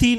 3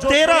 13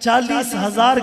40,000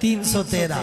313۔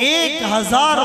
1000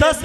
10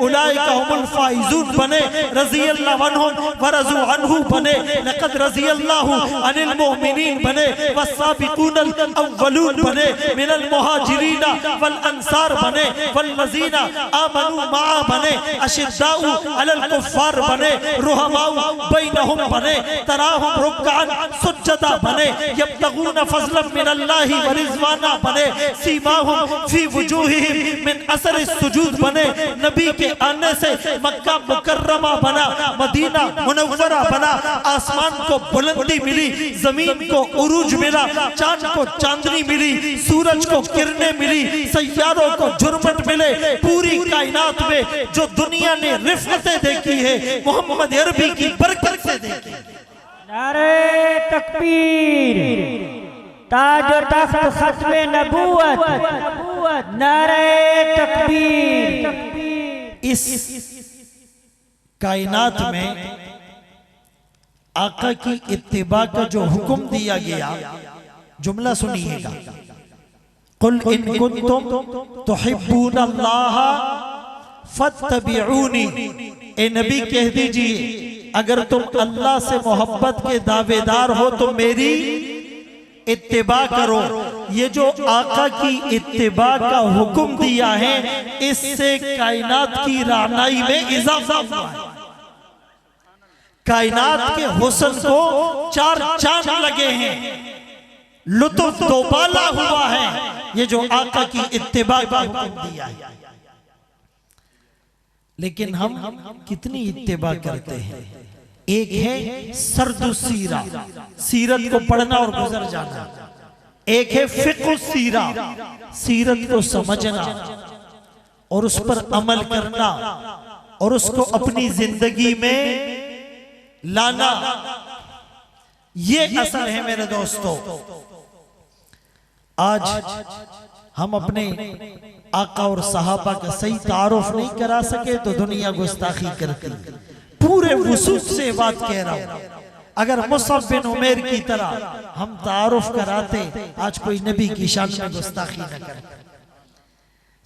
उलाइका हुमुल फाइजून बने, रज़ी अल्लाह अन्हुम व रज़ू अन्हु बने, लक़द रज़ी अल्लाहु अनिल मुमिनीन बने, वस्साबिकूनल अव्वलून बने, मिनल मुहाजिरीन वल अंसार बने, वल्लज़ीना आमनू मआ बने, अशिद्दाउ अलल कुफ्फार बने, रुहमाउ बैनहुम बने, तराहुम रुक्कान सुज्जदा बने, यब्तगून फज़लन मिनल्लाहि व रिज़वाना बने, सीमाहुम फी वजूहिहिम मिन असर सुजूद बने। नबी के आने से मक्का मुकर्रमा बना, मदीना मुनव्वरा बना, आसमान को बुलंदी मिली, जमीन को उरूज मिला, चांद को चांदनी मिली, सूरज को किरणें मिली, सैयारों को जुर्मत मिले। पूरी कायनात में जो दुनिया ने रिफ़अतें देखी है, मोहम्मद अरबी की बरकत से देखी। नारे तकबीर, ताज और तख्त खत्मे नबूवत, नारे तकबीर। इस कायनात में आका की इत्तिबा का जो हुक्म दिया गया, जुमला सुनिएगा, कुल इन कुंतुम तुहिब्बूनल्लाह फत्तबिऊनी। ए नबी कह दीजिए, अगर तुम अल्लाह से मोहब्बत के दावेदार हो तो मेरी इत्तिबा करो। ये जो आका की इत्तिबा का हुक्म दिया है, इससे कायनात की रानाई में इजाफा हुआ है। कायनात के हुस्न को चार चांद लगे हैं, लुत्फ दोबाला हुआ है, ये जो आका की इत्तिबा का हुक्म दिया है। लेकिन हम कितनी इत्तिबा करते हैं? एक है सरदु सीरा, सीरत को पढ़ना और गुजर जाना। एक है फिक़्ह सीरा, सीरत को समझना और उस पर अमल करना और उसको अपनी जिंदगी में लाना। ये असल है मेरे दोस्तों। आज हम अपने आका और सहाबा का सही तारुफ नहीं करा सके तो दुनिया गुस्ताखी करती। पूरे वसूख से बात कह रहा हूं, अगर मुसअब बिन उमैर की तरह हम तारुफ कराते, आज कोई नबी की शान में गुस्ताखी न करता।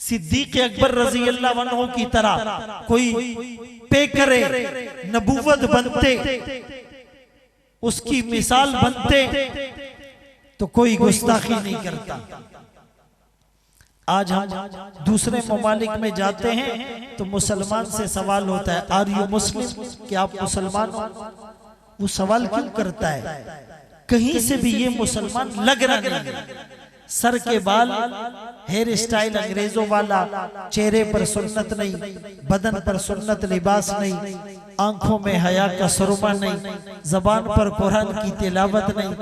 सिद्दीक अकबर रज़ी अल्लाह अन्हु की तरह कोई पे करे, नबूवत बनते, उसकी मिसाल बनते, तो कोई गुस्ताखी नहीं करता। आज हम दूसरे ममालिक में जाते हैं तो मुसलमान से सवाल होता है, आर यू मुस्लिम, क्या आप मुसलमान हो? वो सवाल क्यों करता है? कहीं से भी ये मुसलमान लग रहा नहीं। सर के बाल, हेयर स्टाइल अंग्रेजों वाला, चेहरे पर सुन्नत नहीं, बदन पर सुन्नत लिबास नहीं, आंखों में हया का सुरमा नहीं, जबान पर कुरान की तिलावत नहीं,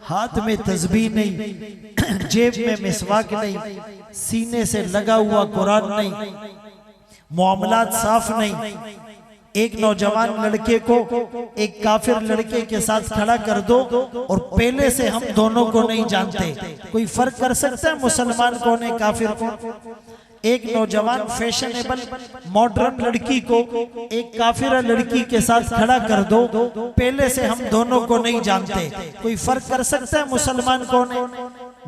हाथ में तस्बीह नहीं, जेब में मिसवाक नहीं, सीने से लगा हुआ कुरान नहीं, मुआमलात साफ नहीं। एक नौजवान लड़के को एक काफिर लड़के के साथ खड़ा कर दो और पहले से हम दोनों को नहीं जानते, कोई फर्क कर सकता है मुसलमान कौन है काफिर कौन? एक नौजवान फैशनेबल मॉडर्न लड़की को एक काफिरा लड़की के साथ खड़ा कर दो, पहले से हम दोनों को नहीं जानते, कोई फर्क कर सकता है मुसलमान कौन है?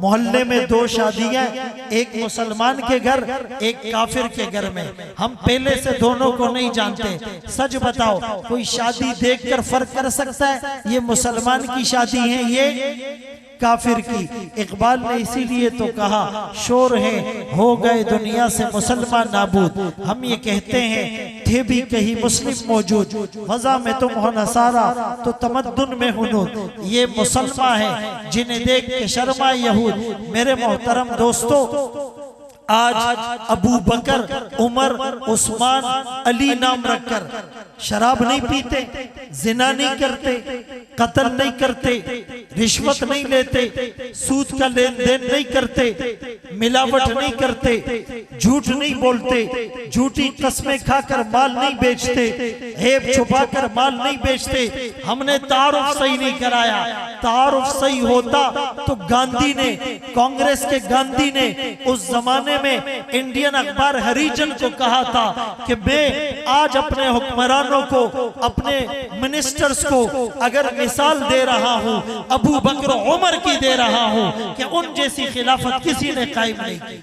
मोहल्ले में दो शादियां, एक मुसलमान के घर, एक काफिर के घर में, हम पहले से दोनों को नहीं जानते। सच बताओ, कोई शादी देखकर फर्क कर सकता है ये मुसलमान की शादी है ये काफिर की? इकबाल ने इसीलिए तो कहा, शोर है हो गए दुनिया से मुसलमान नाबूद। हम ये कहते हैं थे भी कहीं मुस्लिम मौजूद, वज़ा में तुम हो नसारा तो तमद्दुन में हुनूद। ये मुसलमान है जिन्हें देख के शर्मा यहूद। मेरे मोहतरम दोस्तों, आज अबू बकर, उमर, उस्मान, अली नाम रखकर शराब नहीं पीते, जिना नहीं करते, कत्ल नहीं करते, रिश्वत नहीं लेते, सूद का लेन देन नहीं करते, मिलावट नहीं करते, झूठ नहीं बोलते, झूठी कस्में खाकर माल नहीं बेचते, ऐब छुपाकर माल नहीं बेचते। हमने तारुफ सही नहीं कराया। तारुफ सही होता तो गांधी ने, कांग्रेस के गांधी ने उस जमाने में इंडियन अखबार हरिजन को कहा था कि मैं आज अपने हुक्मरानों को, अपने मिनिस्टर्स को अगर मिसाल दे रहा हूं, अबू बकर उमर की दे रहा हूं कि उन जैसी खिलाफत किसी ने कायम नहीं की।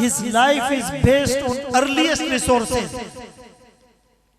his life is based on earliest resources۔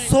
100